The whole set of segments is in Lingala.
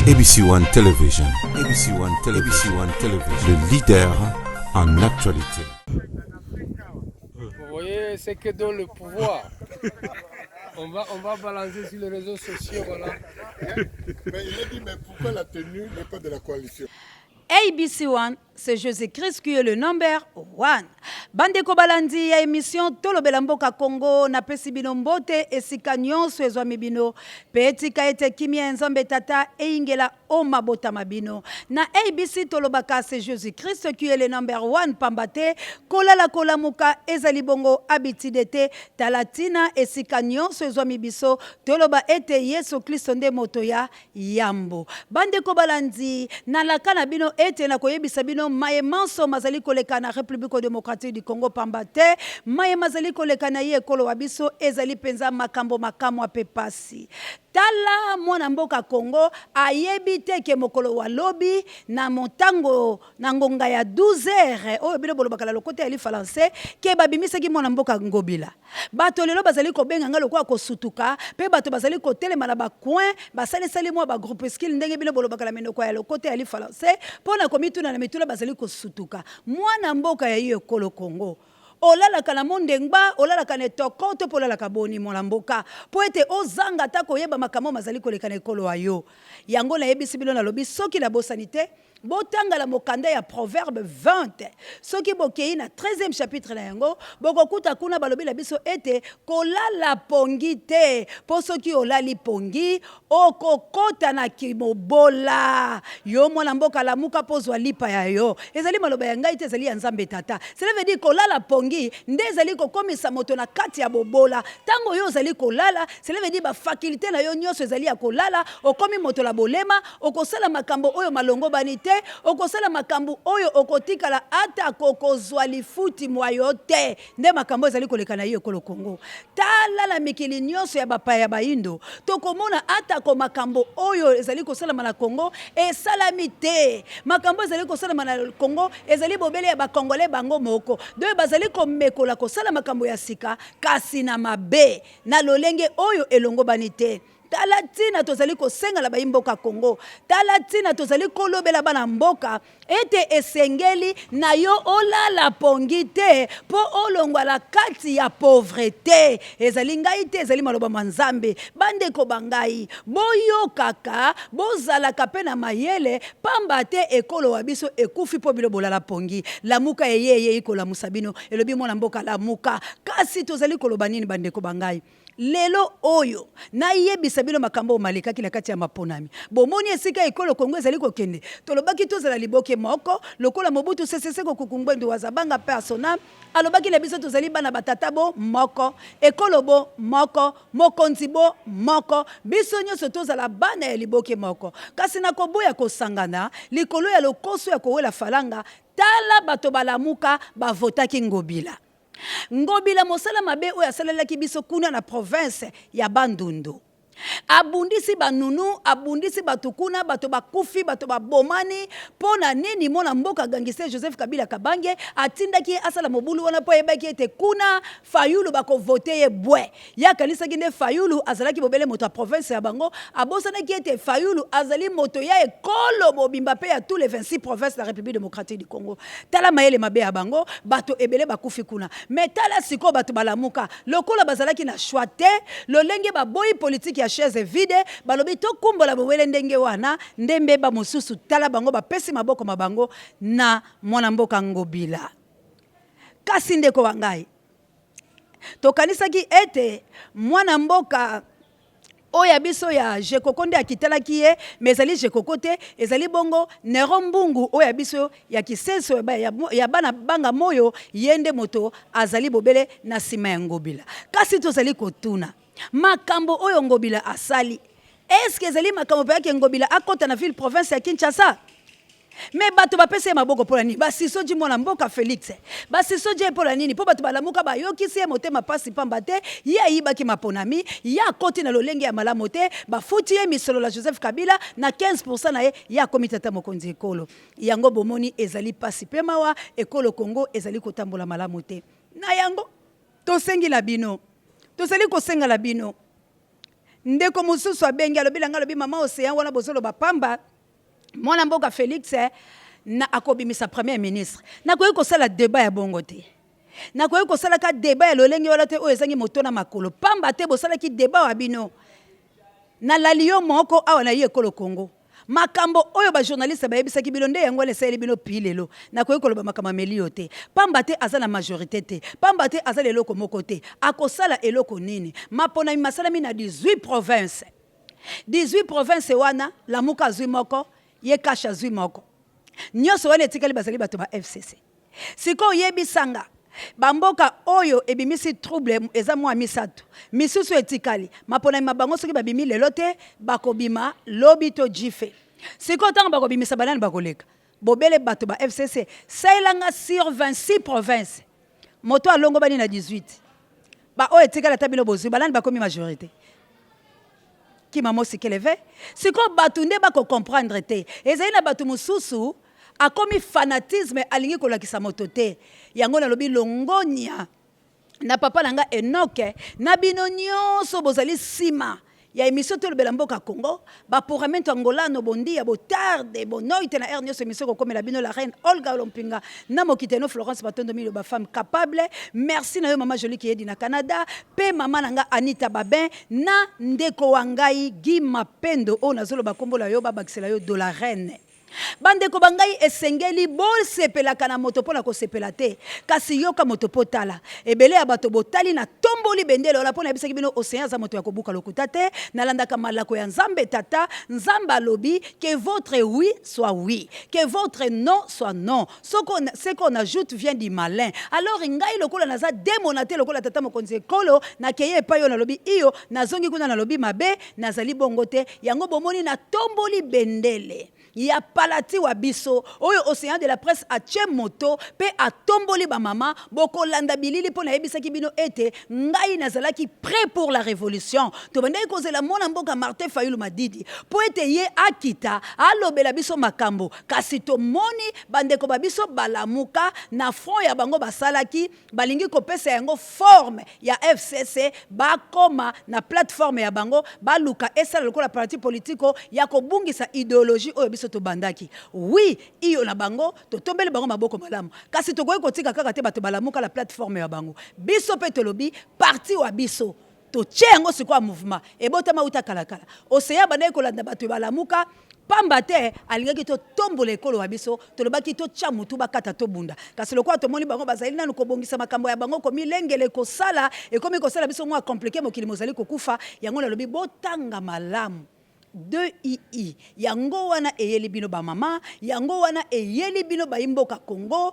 ABC One Television. ABC One Television. ABC One Television. Le leader en actualité. Vous voyez, c'est que dans le pouvoir. On va balancer sur les réseaux sociaux, voilà. Mais il a dit, mais pourquoi la tenue n'est pas de la coalition? ABC One, c'est Jésus-Christ qui est le number one. Bande Kobalandi ya émission Tolobela Mboka Congo na pesi bino mbote esika nyonso ezwami bino petika ete kimia nzambe tata eingela oma bota mabino na ABC Tolobaka c'est Jésus-Christ qui est le number one pambate kolala kolamuka ezali bongo abitidete talatina esika nyonso ezwami biso toloba ete Yesu Kristo nde moto ya yambo. Bande Kobalandi na lakana bino ete na koyebisa bino maye manso mazali koleka na République démocratique du Congo pambate maye mazali koleka na ye ekolo wa biso ezali penza makambo apepasi tala mwana mboka Congo ayebi te ke mokolo wa lobi na montango na ngonga ya 12h oyo bino bolobaka la lokote ya li français ke babimisaki mwana mboka Ngobila bato lelo bazali kobenga nga lokwa kosutuka pe bato bazali kotelema na ba coin basali mwa ba groupe skill ndenge bino bolobaka la menoko ya lokote ya li français pona komituna na mitula bazali kosutuka mwana mboka ya hiyo ekolo Congo olala kana mondengba olala kana tokoto polala kaboni mwana mboka po ete ozanga ta koyeba makambo mazali koleka na ekolo ayo yango na yebisi bino na lobi soki na bosanité botanga la mokanda ya proverbe 20 soki bokei na 13e chapitre na yango bokokuta kuna balobi la biso ete kolala pongi te po soki olali pongi okokota na kimobola yo mwana mboka lamuka pozwa lipa ya yo ezali maloba ya ngai te ezali ya nzambe tata cela veut dire kolala pongi nde ezali kokomisa moto na kati ya bobola tango yo ezali kolala cela veut dire ba faculté na yo nyonso ezali ya kolala okomi moto la bolema okosala makambo oyo malongo bani te okosala makambo oyo okotikala ata kokozwa lifuti mwayo te nde makambo ezali koleka na yo ekolo Congo tala la mikili nyonso ya bapaya ya baindo tokomona ata ko makambo oyo ezali kosalama na Congo esalami te makambo ezali kosalama na Congo ezali bobele ya bakongole bango moko do bazali komekola kosala makambo ya sika kasi na mabe na lolenge oyo elongo bani te talatina tozali kosenga la baimboka Congo talatina tozali kolobela bana mboka ete esengeli na yo olala pongi te po olongwa la kati ya pauvreté ezali ngai te ezali maloba manzambe bande ko bangai boyo kaka bozala kapena mayele pamba te ekolo wa biso ekufi po bilo bolala pongi lamuka yeye ikola musabino elobi mwana mboka lamuka kasi tozali koloba nini bande ko bangai lelo oyo na yebisa bino makambo maleka kila kati ya maponami bomoni esika ekolo Kongo ezali kokende tolobaki tozala liboke moko lokola Mobutu Sese Seko Kukumbwendu wazabanga persona alobaki na biso tozali bana batata bo moko ekolo bo moko mokonzi bo moko biso nyonso tozala bana ya liboke moko kasi na koboya kosangana likolo ya lokoso ya kowela falanga tala bato balamuka bavotaki Ngobila Ngobila mosala mabe oyo asalelaki biso kuna na province ya Bandundu abundisi banunu abundisi batukuna bato bakufi bato babomani pona nini mona mboka gangiste Joseph Kabila Kabange atindaki asala mobulu wana po yebaki ete kuna Fayulu bako voter ye bwe ya kanisa kinde Fayulu azalaki bobele moto ya province ya bango abosanaki ete Fayulu azali moto ya ekolo bobimba pe ya tous les 26 provinces de la République démocratique du Congo tala mayele mabe ya bango bato ebele bakufi kuna mais tala siko bato balamuka lokola bazalaki na choix te lolenge baboyi politique ya chaise vide balobi to kumbola bowele ndenge wana ndembe ba mosusu tala bango bapesi maboko mabango na mwana mboka Ngobila kasi ndeko wangai tokanisaki ete mwana mboka oya biso ya Jekoko nde akitalaki ye mezali Jekoko te ezali bongo Nero Mbungu oya biso ya kisenso ya bana banga moyo yende moto azali bobele na sima ya Ngobila kasi tozali kotuna makambo oyo Ngobila asali est-ce que ezali makambo pe yake Ngobila akota na ville province ya Kinshasa mais bato bapese maboko pola nini basiso ji mwana mboka Félix basiso je pola nini po bato balamuka bayokisi ye motema pasi pamba te ye ayibaki maponami ya koti na lolenge ya malamu te bafuti ye misolo la Joseph Kabila na 15% na ye ya komitata mokonzi ekolo yango bomoni ezali pasi pe mawa ekolo Congo ezali kotambola malamu te na yango tosengi la bino tozali kosenga la bino ndeko mosusu abengi alobi langa alobi mama Océan wana bozoloba pamba mwana mboka Félix na akobimisa premier ministre nakoki kosala débat ya bongo te nakoki kosala ka débat ya lolenge wala te oyo ezangi moto na makolo pamba te bosalaki débat wa bino na lalio moko awa na ye ekolo Congo makambo oyo ba journaliste bayebisaki bino nde yango leseli bino pilelo nakoki koloba makambo melio te pamba te aza na majorité te pamba te aza eloko moko te akosala eloko nini mapona masalami na 18 provinces wana lamuka azwi moko ye kasha azwi moko nyonso wana etikali bazali bato ba FCC siko yebisanga bamboka oyo ebimisi trouble eza mwa misato misusu etikali mapona mabango soki babimi lelo te bakobima lobi to jife siko tango bakobimisa banani bakoleka bobele bato ba FCC sailanga sur 26 provinces moto alongo bani na 18 ba oyo etikali tabino bozwi banani bakomi majorité ki mamo sikeleve siko bato nde bako comprendre te ezali na bato mususu akomi fanatisme alingi kolakisa moto te yango nalobi longonia na papa nanga Enoke na bino nyonso bozali sima ya émission tolobela mboka Congo ba programme angolano bondi ya botarde bonoite na ernio émission kokomela bino la reine Olga Olompinga na mokiteno Florence Batondo milo ba femme capable merci na yo mama Jolie qui est na Canada pe mama nanga Anita Babin na ndeko wangai Guy Mapendo o nazolo ba kombola yo ba bakisela yo de la reine bandeko bangai esengeli bol sepelaka na moto pona ko sepela te kasi yoka moto potala ebele ya bato botali na tomboli bendele ola pona bisaki bino Océan za moto ya kobuka lokuta te nalandaka malako ya Nzambe tata Nzamba lobi que votre oui soit oui que votre non soit non ce qu'on ajoute vient du malin alors ngai lokola naza démonaté lokola tata mokonzi kolo na keye pa yo na lobi iyo nazongi kuna na lobi mabe nazali bongo te yango bomoni na tomboli bendele ya palati wa biso oyo Océan de la presse a tche moto pe a tomboli ba mama boko landa bilili pona yebisaki bino ete ngai nazalaki prêt pour la révolution to bandai kozela mona mboka Martin Fayulu Madidi po ete ye akita alobela biso makambo kasi to moni bandeko ba biso balamuka na front ya bango basalaki balingi kopesa yango forme ya FCC bakoma na plateforme ya bango baluka esala lokola parti politiko ya kobungisa idéologie oyo biso to bandaki oui iyo na bango to tombeli bango maboko malamu kasi to koyi kotika kaka te bato balamuka la plateforme ya bango biso pe tolobi parti wa biso to tchengo sikwa mouvement ebotama uta kalakala Océan bandai kolanda bato balamuka pamba te alingaki to tombola ekolo wa biso tolobaki to tcha mutu bakata to bunda kasi lokwa to moni bango bazali nanu kobongisa makambo ya bango komi lengele kosala ekomi kosala biso mwa compliqué mokili mozali kokufa yango na lobi botanga malamu 2II yango wana eyeli bino ba mama yango wana eyeli bino ba imboka Congo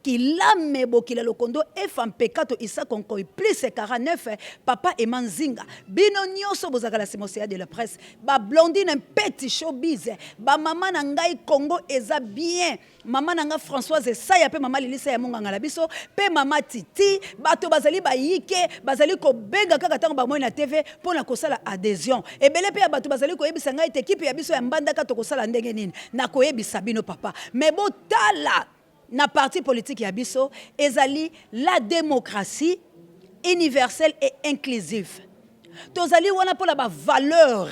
kilame bokila lokondo FMP4 isa konko plus 49 papa Emanzinga bino nyonso bozaka la Océan de la presse ba blondine un petit showbiz ba mama na ngai Congo eza bien mama nanga Françoise Saya pe mama Lilisa ya monganga la biso pe mama Titi bato bazali ba yike bazali ko benga kaka tango ba moi na TV pona kosala adhésion ebele pe ya bato bazali ko yebisa ngai équipe ya biso ya mbandaka to kosala ndenge nini na ko yebisa bino papa mais botala na parti politique ya biso ezali la démocratie universelle et inclusive tozali wana pola ba valeur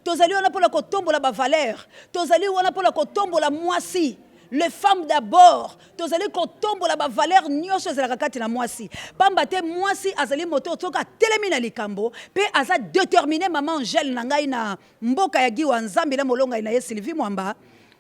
tozali wana pola ko tombola ba valeur tozali wana pola ko tombola mwasi les femmes d'abord tozali ko tombola ba valeur nyonso ezalaka kati na mwasi pamba te mwasi azali moto toka telemi na likambo pe aza déterminé maman Angèle na ngai na mboka ya Giwa Nzambe na molonga ina ye Sylvie Mwamba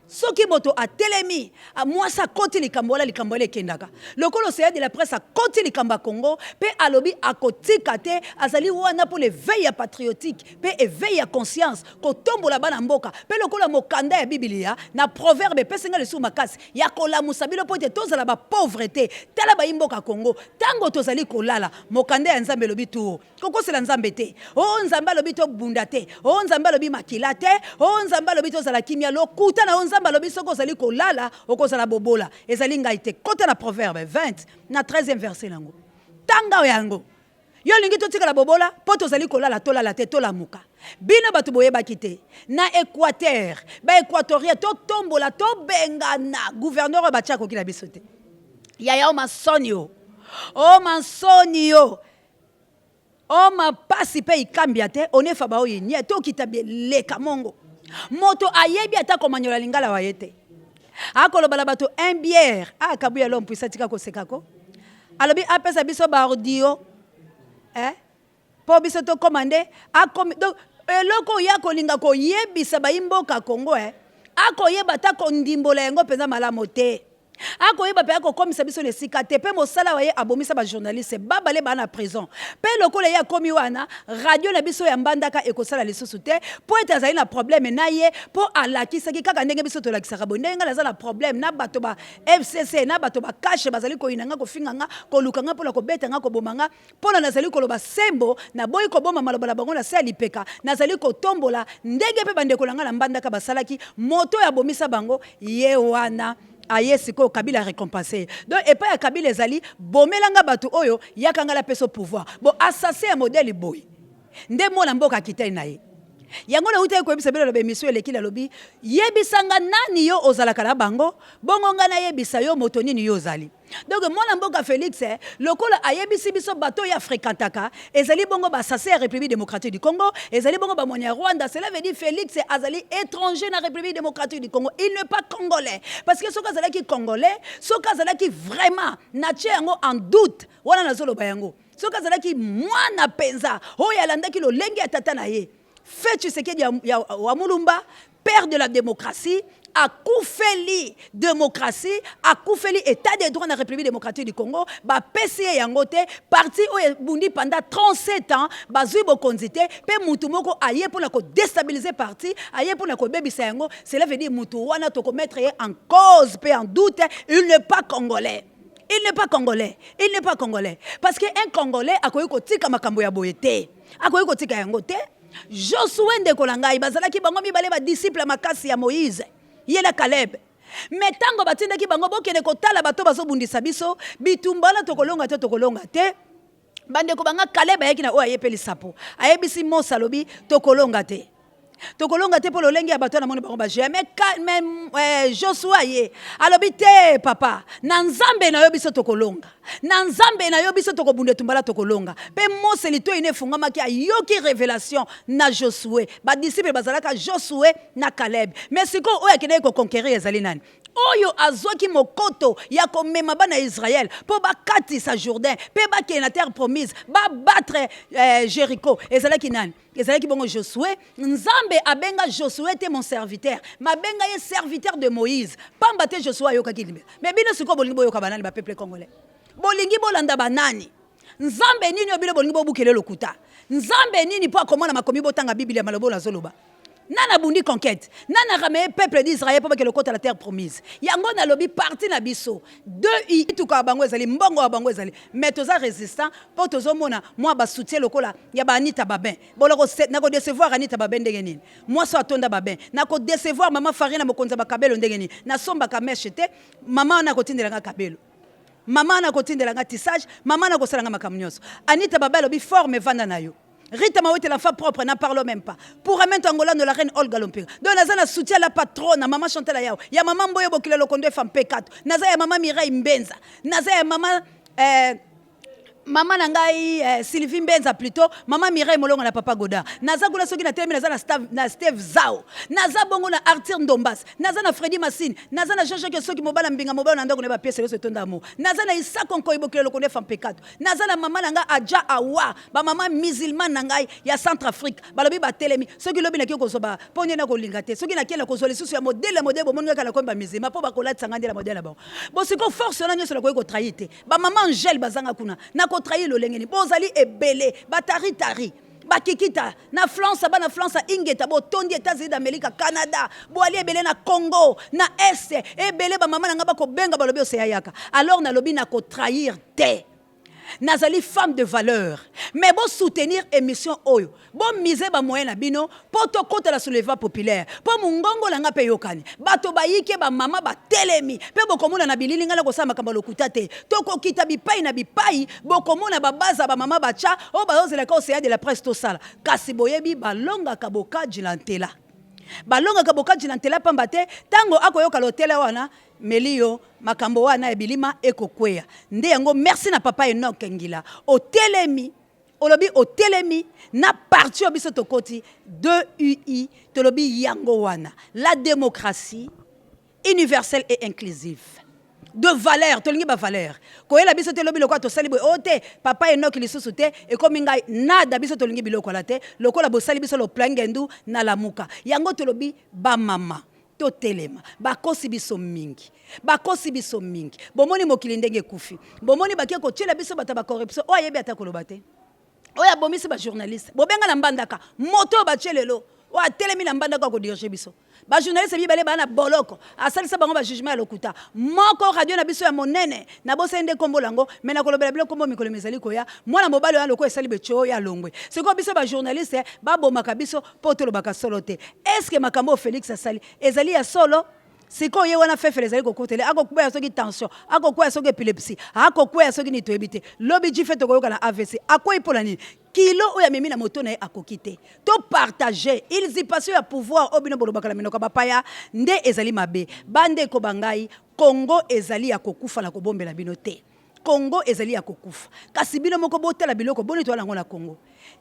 soki moto a telemi a mwasi akoti likambo wala likambo ele kendaka lokolo Océan de la presse akoti likambo Congo pe alobi akotika te azali wana pour l'éveil patriotique pe éveil à conscience ko tombola bana mboka pe lokolo mokanda ya Biblia na proverbe pe senga le sou makasi ya kolamusa bilo po te tozala ba pauvreté tala ba imboka Congo tango tozali kolala mokanda ya Nzambe lobi tu kokosela Nzambe te o Nzambe lobi to bunda te o Nzambe lobi makila te o Nzambe lobi tozala kimia lokuta na Nzambe lobi soko zali kolala okozala bobola ezali ngai te kota na proverbe 20 na 13e verset nango tanga yango yo lingi totika la bobola po tozali kolala tolala te tolamuka bino bato boyebaki te na Équateur ba équatorien to tombola to bengana gouverneur batia kokila biso te yaya o mansonio Oma pasi pe ikambiate, onefa ba oyi nye to kitabie leka mongo. Moto ayebi ata komanyola lingala wayete. Akolo balabato un bière, kabuya l'homme puisa tika ko sekako. Alobi apesa biso ba audio. Po biso to commandé, donc eloko ya kolinga ko yebisa ba imboka Congo akoyeba ta ko ndimbola yango penza malamu te. Akoyeba pe akokomisa biso le sikate pe mosala waye abomisa ba journaliste babale ba na prison pe lokola ya komi wana radio na biso ya mbandaka ekosala lisusu te po etazali na problème na ye po alakisa ki kaka ndenge biso to lakisaka bo ndenge na problème na bato ba FCC na bato ba cache bazali ko inanga ko finganga ko lukanga po la ko betanga ko bomanga po na nazali ko loba sembo na boyi ko boma maloba bango na sali peka nazali ko tombola ndenge pe bande ko langa na mbandaka basalaki moto ya bomisa bango ye wana aye siko Kabila récompensé. Donc et pas Kabila ezali bomelanga batu oyo yakanga la peso pouvoir. Bon assassin un modèle boy. Nde mona mboka kitai na ye. Yango na uta ko ebisa belo be mission lekila lobi yebisanga nani yo ozalaka na bango bongo nga na yebisa yo moto nini yo ozali. Donc mona mboka Félix lokola ayebisi biso bato ya fréquentaka ezali bongo ba assassin ya République démocratique du Congo ezali bongo ba monia Rwanda cela veut dire Félix azali étranger na République démocratique du Congo il n'est pas congolais parce que soka azali ki congolais soka azali ki vraiment na yango en doute wana nazolo bayango soka azali ki mwana penza oyo alandaki lo lengi ya tata na ye fait Tshisekedi ya Wamulumba père de la démocratie a koufeli démocratie, a koufeli état de droit dans la République démocratique du Congo, ba PCA yangote, parti où bundi pendant 37 ans, ba zuibo konzite, pe mutu moko aye pour la déstabiliser parti, aye pour la baby sayango, cela veut dire mutu wana to mettre en cause, pe en doute, il n'est pas congolais. Il n'est pas congolais. Il n'est pas congolais. Parce qu'un Congolais a koyiko tika makambo ya boyete. A koyiko tika yangote. Josué Ndekolangai, bazalaki bango mibale ba disciple makasi ya Moïse. Yela Caleb. Mais tango batindaki bango bokene kotala bato bazobundisa biso, bitumbala tokolonga te. Bande ko banga Caleb ayeki na o ayepeli sapo. Ayebisi Mosa lobi tokolonga te. Tokolonga te polo lengi ya bato na moni bango ba jamais Joshua ye. Alobi te papa, na nzambe na yo biso tokolonga. Na nzambe na yo biso tokobunde tumbala tokolonga. Pe Mose lito ine fungamaki ayoki révélation na Josué. Ba disciple bazalaka Josué na Caleb. Mais siko oya kene ko conquérir ezali nani? Oyo azoki mokoto ya komema bana Israël po bakati sa Jourdain pe bakena na terre promise ba battre Jéricho ezalaki nani ezalaki bongo Josué nzambe abenga Josué te mon serviteur mabenga ye serviteur de Moïse pamba te Josué ayokaki limbe mais bino siko bolingi boyoka banani ba peuple congolais bolingi bolanda banani nzambe nini obile bolingi bobukele lokuta nzambe nini po akomona makomi botanga Biblia malobo la zoloba Nana bundi conquête. Nana ramé peuple d'Israël pour que le côté de la terre promise. Yango na lobi parti na biso. Deux i tout ka bango ezali mbongo wa bango ezali. Mais toza résistant pour tozo mona moi ba soutien lokola ya ba Anita Babin. Boloko na ko décevoir Anita Babin ndenge nini. Moi so atonda Babin. Na ko décevoir maman Farina mokonza ba kabelo ndenge nini. Na somba ka meshete maman na ko tindela kabelo. Maman na ko tindela tissage, maman na ko salanga makamnyoso. Anita Babin lobi forme vanda na yo. Rita Mawete, la femme propre, n'en parlons même pas. Pour remettre Angola de la reine Olga Lompira. Donc, Nazana soutient la patronne, maman Chantal Ayao. Il y a maman Boyo Bokile Lokonde, femme P4. Naza ya maman Mireille Mbenza. Naza ya maman. Maman Nangai Sylvie Mbenza plutôt. Maman Mireille Molonga na papa Goda. Naza Goula Soki na Telemi, Naza na Steve Zao. Naza Bongo na Arthur Ndombas. Naza na Freddy Massine. Naza na Jean-Jacques Soki Mobala Mbinga Mobala Nanda Goneba pièce le setonda mo. Naza na Issa Konko Ibokile Lokonde femme P4. Naza na maman Nanga Adja Awa. Ba maman musulman Nangai ya Centrafrique. Balobi ba Telemi. Soki lobi na kiko soba. Ponye na ko lingate. Soki na kela ko sole susu ya modèle bomonga kala ko ba musulman po ba ko lat sangande la modèle ba. Bon siko force na nyoso la ko trahite. Ba maman Angèle bazanga kuna. Na ko trahir le lengeni. Bozali ebele. Batari. Bakikita na France na France ingeta bo tondi États-Unis d'Amérique Canada bo ali ebele na Congo na Est ebele ba mama nga ba ko benga ba lobi oseyaka alors na lobi na ko trahir te nazali femme de valeur mais bon soutenir émission oyo bon miser ba moyen na bino poto kota la soulèvement populaire po mungongo la nga pe yokani bato bayike ba mama ba telemi pe bokomona na bilili ngala ko sama kamba lokuta te toko kita bipai na bipai bokomona ba baza ba mama bacha o ba ozela ko seya de la presse to sala kasi boyebi balonga kaboka jilantela balonga kaboka jilantela pamba te tango akoyoka lotela wana Melio makambo wana ebilima ekokwea nde yango merci na papa Enoch Ngila o telemi olobi otelemi na parti obiso tokoti 2UI tolobi yango wana la démocratie universelle et inclusive de valeur tolingi ba valeur koyela biso te lobi lokwa to sali boy ote papa enoki lisusu te e komi ngai nada biso tolingi biloko la te lokola bo sali biso lo plangendu na lamuka yango tolobi ba mama to telema bakosi biso mingi bomoni mokili ndenge kufi bomoni bakie ko tshela biso bata ba corruption o yebi ata koloba te oya bomisi ba journaliste bobenga na mbandaka moto ba tchelelo wa telemi na mbandaka ko dirige biso ba journaliste bi bale bana boloko asalisa bango ba jugement ya lokuta moko radio na biso ya monene na bosende kombo lango mena kolobela bilo kombo mikolo mezali koya mwana mobali ya loko esali becho ya longwe siko biso ba journaliste ba bomaka biso poto lobaka solo te est-ce que makambo Félix asali ezali ya solo siko ye wana fefe ezali kokotele akokuya soki tension akokuya soki épilepsie akokuya soki nitoyebite lobi jife tokoyoka na AVC akoyi pola nini kilo oya memi na moto na ye akokite to partager ils y passent ya pouvoir obino bolobaka la minoka bapaya nde ezali mabe bande ko bangai Congo ezali ya kokufa na kobombela bino te Congo ezali ya kokufa kasi bino moko botela biloko boni to lango na Congo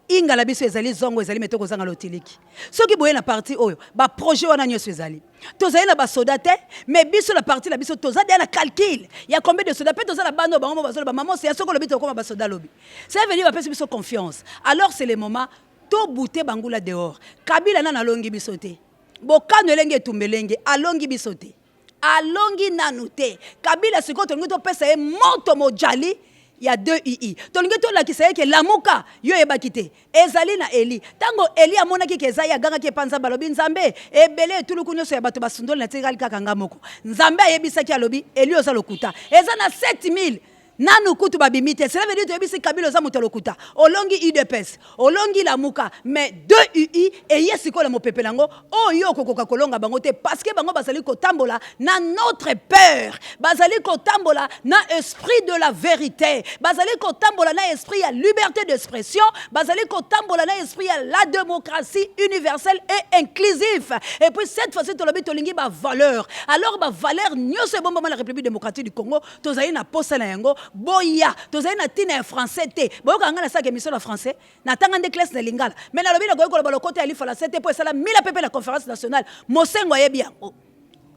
ingala biso ezali zongo ezali metoko zanga lotiliki soki boye na parti oyo ba projet wana nyoso ezali tozali na ba soda te mais biso la parti la biso tozali na calcul ya combien de soda pe tozala bando bango bazolo ba maman c'est soko lobito koma ba soda lobi ça veut dire ba pesi biso confiance alors c'est le moment to bouter bangula dehors Kabila na longi biso te bokano elenge tumbelenge alongi biso te alongi nanu te Kabila siko tolingi to pesa e moto mojali ya 2II tolingi to lakisa yeke lamuka yo ebaki te ezali na Eli tango Eli amonaki ke ezali aganga ke panza balobi nzambe ebele etuluku nyonso ya bato basundoli na tikali kaka nga moko nzambe ayebisaki alobi Eli oza lokuta eza na 7000 nanu kutu babimite cela veut dire to ebisi Kabila oza moto lokuta olongi UDPS olongi lamuka mais 2UI eyesi ko la mopepe nango oyo kokoka kolonga bango te parce que bango bazali kotambola na notre peur bazali kotambola na esprit de la vérité bazali kotambola na esprit ya liberté d'expression bazali kotambola na esprit ya la démocratie universelle et inclusive et puis cette fois-ci to lobi tolingi ba valeur alors ba valeur nyose bomba la République démocratique du Congo tozali na posa na yango boya tozali na tina ya français te boyoka nga na saka émission na français na tanga nde classe na lingala mais na lobi na koyoka ba lokote ya lifa la sete po esala mila pepe la conférence nationale mosengo ayebi yango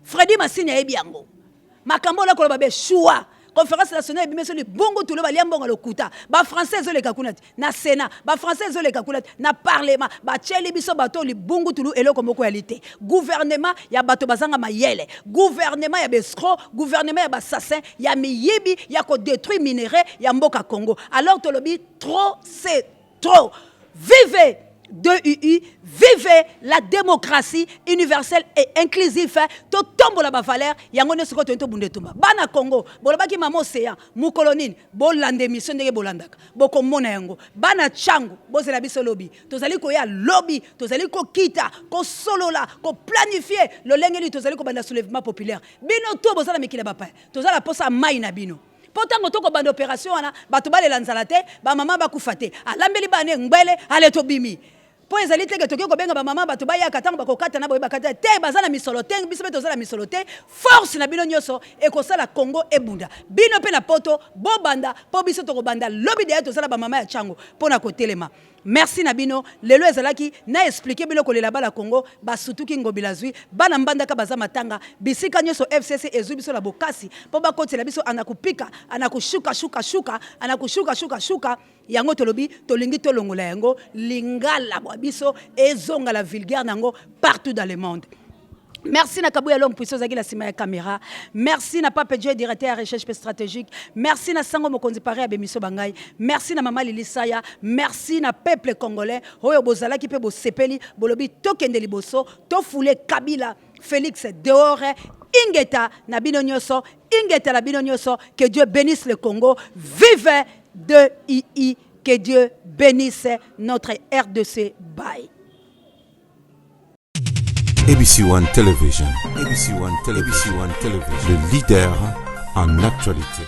Freddy Masini ayebi yango makambo la koloba be choix conférence nationale bimeso li bongo tulo ba liambonga lokuta ba français zo le kakunati na sénat ba français zo le kakunati na parlement ba tcheli biso bato li bongo tulo eloko moko ya lité gouvernement ya bato bazanga mayele gouvernement ya bescro gouvernement ya bassassin ya miyibi ya ko détruire minerai ya mboka Congo alors tolobi trop c'est trop vivez 2UI, vivez la démocratie universelle et inclusive. To tombo la valeur, yangone soko to bundetumba. Bana Congo, bolobaki mamo océan, mukolonine, bolande mission ndenge bolandaka. Boko mona yango. Bana changu, bozela biso lobby. Tozali ko ya lobby, tozali ko kita, ko solola, ko planifier le lengeli tozali ko banda soulèvement populaire. Bino to bozala mikila bapa. Tozala posa mai na bino. Potango toko banda opération wana, bato balela nzala te, ba mama bakufa te. Alambeli bane ngbele, ale to bimi. Po ezali teke toki ko benga ba mama bato baya katanga bakokata na boye bakata te bazana misolo te biso beto zala misolo te force na bino nyoso ekosala Congo ebunda bino pe na poto bobanda po biso toko banda lobby de to zala ba mama ya chango pona kotelema. Merci Nabino, lelo ezalaki na expliquer bilo kolela bala Congo basutuki ngobila zwi bana mbandaka baza matanga bisika nyoso FCC ezubiso la bokasi po bakotela biso anakupika anakushuka shuka yango tolobi tolingi tolongola yango lingala bwa biso ezonga la vulgaire nango partout dans le monde. Merci na Kabouya Long puissance la sima ya caméra. Merci na Pape Dieu directeur de recherche stratégique. Merci na Sango Mokonzi paré à Bemiso Bangai. Merci na Mama Lili Saya. Merci na peuple congolais. Oyo bozala ki pe bo sepeli bolobi tokende liboso to foule Kabila Félix dehors ingeta na bino nyoso ingeta la bino nyoso que Dieu bénisse le Congo. Vive 2II, que Dieu bénisse notre RDC. Bye. ABC One Television. ABC One Television. Le leader en actualité.